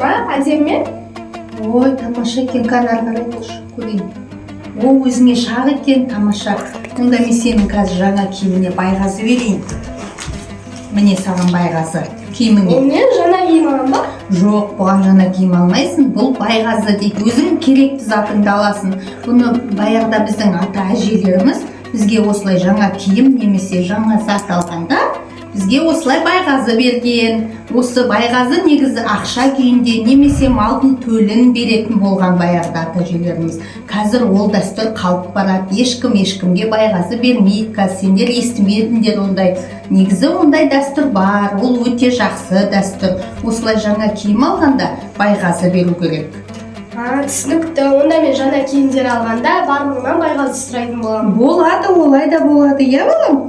ма? Әдемі ме? Ой, тамаша екен, қане ары қарай болшы, көрейін. О, өзіңе шақ екен, тамаша. Онда мен сенің қазір жаңа киіміне байғазы берейін. Міне саған байғазы киіміңе. Не, жаңа киім алам ба? Жоқ, бұған жаңа киім алмайсың. Бұл байғазы дейді. Өзің керекті затыңды аласың. Бұны баяғыда біздің ата әжелеріміз бізге осылай жаңа киім немесе жаңа зат алғанда бізге осылай байғазы берген. Осы байғазы негізі ақша күйінде немесе малдың төлін беретін болған баяғыда ата әжелеріміз. Қазір ол дәстүр қалып барады. Ешкімге байғазы бермейді. Қазір сендер естімедіңдер ондай. Негізі ондай дәстүр бар. Ол өте жақсы дәстүр. Осылай жаңа киім алғанда байғазы беру керек. Түсінікті. Онда мен жаңа киімдер алғанда барлығынан байғазы сұрайтын боламын. Болады, олай да болады, иә балам?